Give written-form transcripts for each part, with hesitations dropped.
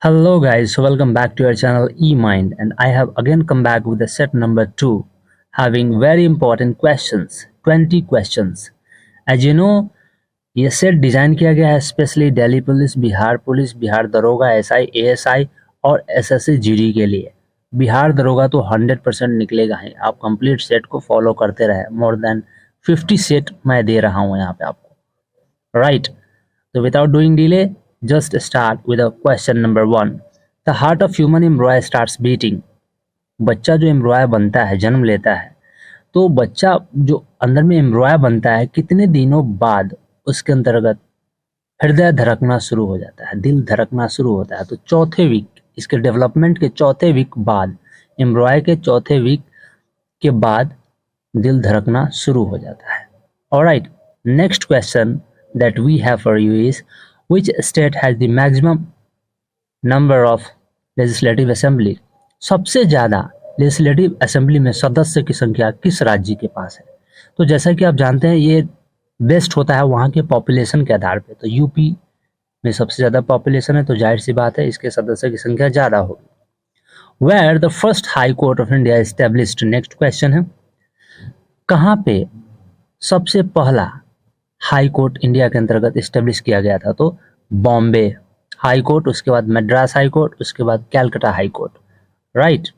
Hello guys, so welcome back to our channel eMind, and I have again come back with the set number 2 having very important questions, 20 questions. As you know, ये set design किया गया है specially Delhi police, Bihar दरोगा, SI, ASI और SSC GD के लिए। बिहार दरोगा तो 100% निकलेगा ही, आप कंप्लीट सेट को फॉलो करते रहे। मोर देन 50 सेट मैं दे रहा हूँ यहाँ पे आपको, राइट। तो without doing delay, just start with a question number 1. The heart of human embryo starts beating. बच्चा जो एम्ब्रॉय बनता है, जन्म लेता है, तो बच्चा जो अंदर में एम्ब्रॉय बनता है, कितने दिनों बाद उसके अंतर्गत हृदय धड़कना शुरू हो जाता है, दिल धड़कना शुरू होता है। तो चौथे वीक, इसके डेवलपमेंट के चौथे वीक बाद, एम्ब्रॉय के चौथे वीक के बाद दिल धड़कना शुरू हो जाता है। Alright, next question that we have for you is, which state has the maximum number of legislative assembly? सबसे ज़्यादा लेजिस्लेटिव असेंबली में सदस्य की संख्या किस राज्य के पास है? तो जैसा कि आप जानते हैं, ये बेस्ट होता है वहाँ के पॉपुलेशन के आधार पे। तो यूपी में सबसे ज़्यादा पॉपुलेशन है, तो जाहिर सी बात है इसके सदस्य की संख्या ज़्यादा होगी। Where the first high court of India established? Next question है, कहाँ पे सबसे पहला हाई कोर्ट इंडिया के अंतर्गत इस्टेब्लिश किया गया था? तो बॉम्बे हाई कोर्ट, उसके बाद मद्रास हाई कोर्ट, उसके बाद Calcutta high court, right.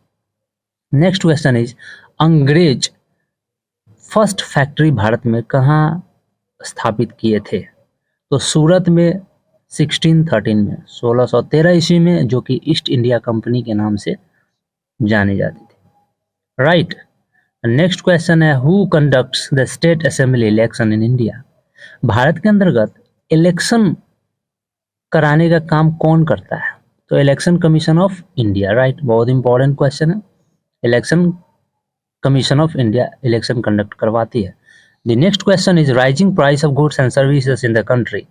Next question is, अंग्रेज फर्स्ट फैक्ट्री भारत में कहाँ स्थापित किए थे? तो सूरत में 1613 में, 1613 ईस्वी में, जो कि ईस्ट इंडिया कंपनी के नाम से जानी जाती थी, राइट। नेक्स्ट क्वेश्चन है, who conducts the state assembly election in India? Bharat के अंतर्गत इलेक्शन कराने का काम कौन करता है? तो election commission of India, right. बहुत इंपॉर्टेंट क्वेश्चन है। Election commission of India election conduct करवाती है। The next question is, rising price of goods and services in the country?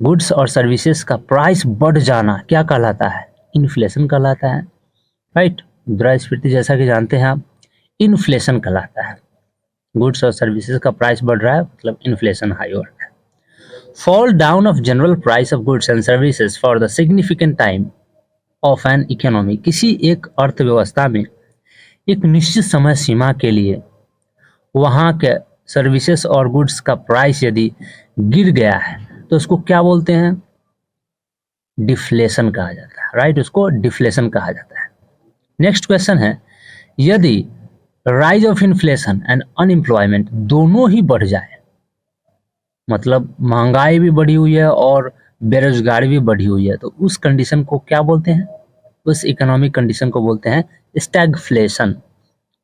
Goods और सर्विसेज का प्राइस बढ़ जाना क्या कहलाता है? इन्फ्लेशन कहलाता है, राइट। मुद्रास्फीति जैसा कि जानते हैं आप, इन्फ्लेशन कहलाता है। गुड्स और सर्विसेज का प्राइस बढ़ रहा है, मतलब इन्फ्लेशन हाई हो रहा है। Fall down of general price of goods and services for the significant time of an economy? किसी एक अर्थव्यवस्था में एक निश्चित समय सीमा के लिए वहाँ के सर्विसेज और गुड्स का प्राइस यदि गिर गया है तो उसको क्या बोलते हैं? डिफ्लेशन कहा जाता है, राइट। उसको डिफ्लेशन कहा जाता है। नेक्स्ट क्वेश्चन है, यदि rise of inflation and unemployment दोनों ही बढ़ जाए, मतलब महंगाई भी बढ़ी हुई है और बेरोजगारी भी बढ़ी हुई है, तो उस कंडीशन को क्या बोलते हैं? उस इकोनॉमिक कंडीशन को बोलते हैं स्टैगफ्लेशन,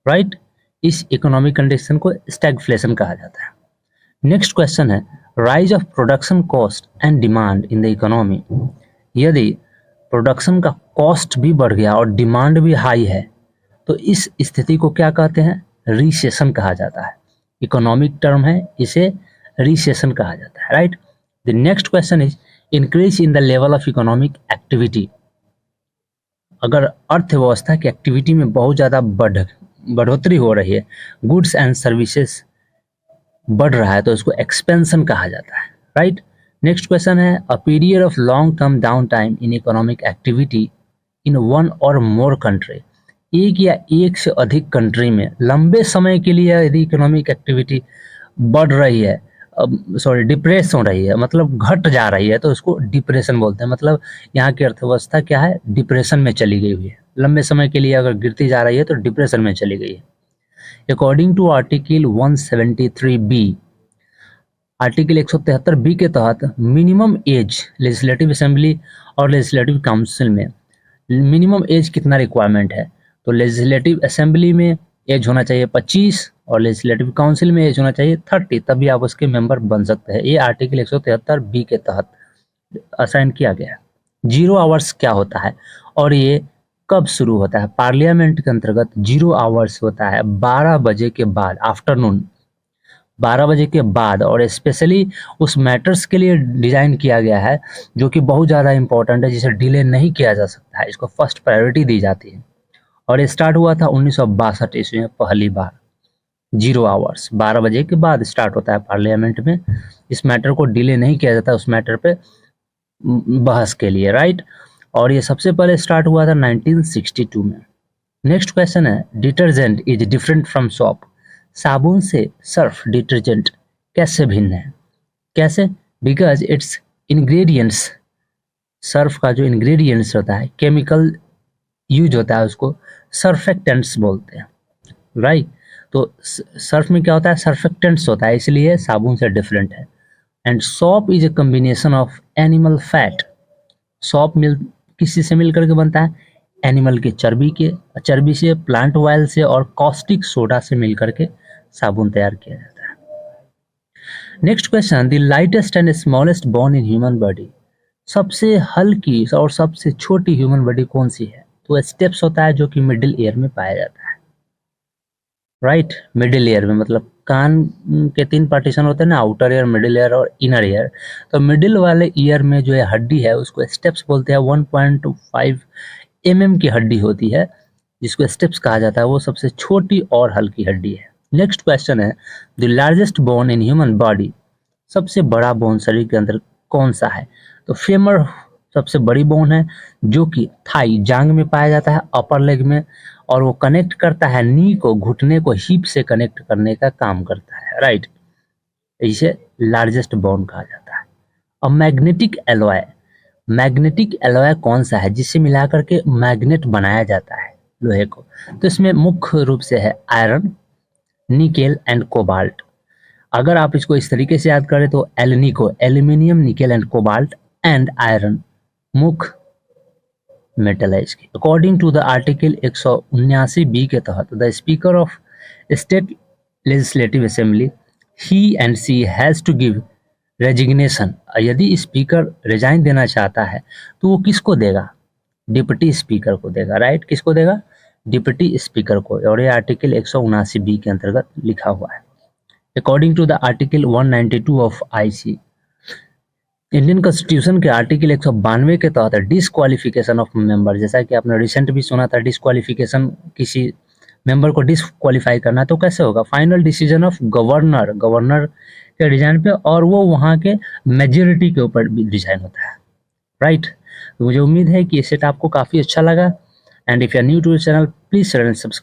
राइट। इस इकोनॉमिक कंडीशन को स्टैगफ्लेशन कहा जाता है। नेक्स्ट क्वेश्चन है, rise of production cost and demand in the economy? यदि प्रोडक्शन का कॉस्ट भी बढ़ गया और डिमांड भी हाई है तो इस स्थिति को क्या कहते हैं? रिसेशन कहा जाता है। इकोनॉमिक टर्म है, इसे रिसेशन कहा जाता है, right. The next question is, increase in the level of economic activity? अगर अर्थव्यवस्था की एक्टिविटी में बहुत ज़्यादा बढ़ोतरी हो रही है, गुड्स एंड सर्विसेज बढ़ रहा है, तो इसको एक्सपेंशन कहा जाता है, राइट। नेक्स्ट क्वेश्चन है, a period of long term down time in economic activity in one और मोर कंट्री? एक या एक से अधिक कंट्री में लंबे समय के लिए यदि इकोनॉमिक एक्टिविटी बढ़ रही है, डिप्रेस हो रही है, मतलब घट जा रही है, तो उसको डिप्रेशन बोलते हैं। मतलब यहाँ की अर्थव्यवस्था क्या है? डिप्रेशन में चली गई हुई है। लंबे समय के लिए अगर गिरती जा रही है तो डिप्रेशन में चली गई है। According to article 173B, article 173B के तहत मिनिमम एज लेजिस्लेटिव असेंबली और लेजिस्लेटिव काउंसिल में मिनिमम एज कितना रिक्वायरमेंट है? तो लेजिस्लेटिव असेंबली में एज होना चाहिए 25 और लेजिस्लेटिव काउंसिल में एज होना चाहिए 30, तभी आप उसके मेंबर बन सकते हैं। ये आर्टिकल 173B के तहत असाइन किया गया है। 0 आवर्स क्या होता है और ये कब शुरू होता है? पार्लियामेंट के अंतर्गत 0 आवर्स होता है 12 बजे के बाद, आफ्टरनून 12 बजे के बाद, और स्पेशली उस मैटर्स के लिए डिज़ाइन किया गया है जो कि बहुत ज़्यादा इंपॉर्टेंट है, जिसे डिले नहीं किया जा सकता है, इसको फर्स्ट प्रायोरिटी दी जाती है। और ये स्टार्ट हुआ था 1962 ईस्वी में पहली बार। 0 आवर्स 12 बजे के बाद स्टार्ट होता है पार्लियामेंट में। इस मैटर को डिले नहीं किया जाता उस मैटर पे बहस के लिए, राइट। और ये सबसे पहले स्टार्ट हुआ था 1962 में। नेक्स्ट क्वेश्चन है, detergent is different from soap. साबुन से सर्फ डिटर्जेंट कैसे भिन्न है? कैसे? बिकॉज इट्स इंग्रेडिएंट्स, सर्फ का जो इंग्रेडिएंट्स होता है, केमिकल यूज होता है, उसको सर्फेक्टेंट्स बोलते हैं, राइट। तो सर्फ में क्या होता है? सर्फेक्टेंट्स होता है, इसलिए साबुन से डिफरेंट है। And soap is a combination of animal fat. Soap मिल किसी से मिल करके बनता है? एनिमल के चर्बी से, प्लांट ऑयल से और कॉस्टिक सोडा से मिल करके साबुन तैयार किया जाता है। Next question, the lightest and smallest bone in human body. सबसे हल्की और सबसे छोटी ह्यूमन बॉडी कौन सी है? तो स्टेप्स होता है जो कि मिडिल ईयर में पाया जाता है, राइट। मिडिल ईयर में मतलब कान के 3 पार्टीशन होते हैं ना, आउटर ईयर, मिडिल ईयर और इनर ईयर। तो मिडिल वाले ईयर में जो है हड्डी है उसको स्टेप्स बोलते हैं। 1.5 mm की हड्डी होती है जिसको स्टेप्स कहा जाता है, वो सबसे छोटी और हल्की हड्डी है। नेक्स्ट क्वेश्चन है, the largest bone in human body. सबसे बड़ा बोन शरीर के अंदर कौन सा है? तो फेमर सबसे बड़ी बोन है, जो कि थाई, जांग में पाया जाता है, अपर लेग में, और वो कनेक्ट करता है नी को, घुटने को हिप से कनेक्ट करने का काम करता है, राइट। इसे लार्जेस्ट बोन कहा जाता है। अब मैग्नेटिक एलॉय, मैग्नेटिक एलॉय कौन सा है जिससे मिला करके मैग्नेट बनाया जाता है लोहे को? तो इसमें मुख्य रूप से है आयरन, निकेल एंड कोबाल्ट। अगर आप इसको इस तरीके से याद करें तो Alnico, aluminium, nickel and cobalt and iron मुख्य मेटल है इसकी। According to the article 179 B के तहत the speaker of state legislative assembly he and she has to give resignation. यदि स्पीकर रिजाइन देना चाहता है तो वो किसको देगा? डिप्टी स्पीकर को देगा, राइट। किसको देगा? डिप्टी स्पीकर को। और ये आर्टिकल 179 बी के अंतर्गत लिखा हुआ है। According to the article 192 of IC, Indian constitution के आर्टिकल 192 के तहत डिसक्वालिफिकेशन ऑफ मेंबर, जैसा कि आपने रिसेंट भी सुना था, डिसक्वालिफिकेशन, किसी मेंबर को डिसक्वालीफाई करना, तो कैसे होगा? Final decision of governor, governor के डिजाइन पे, और वो वहाँ के मेजोरिटी के ऊपर भी डिजाइन होता है, राइट। तो मुझे उम्मीद है कि ये सेट आपको काफ़ी अच्छा लगा। And if you are new to the channel, please share and subscribe.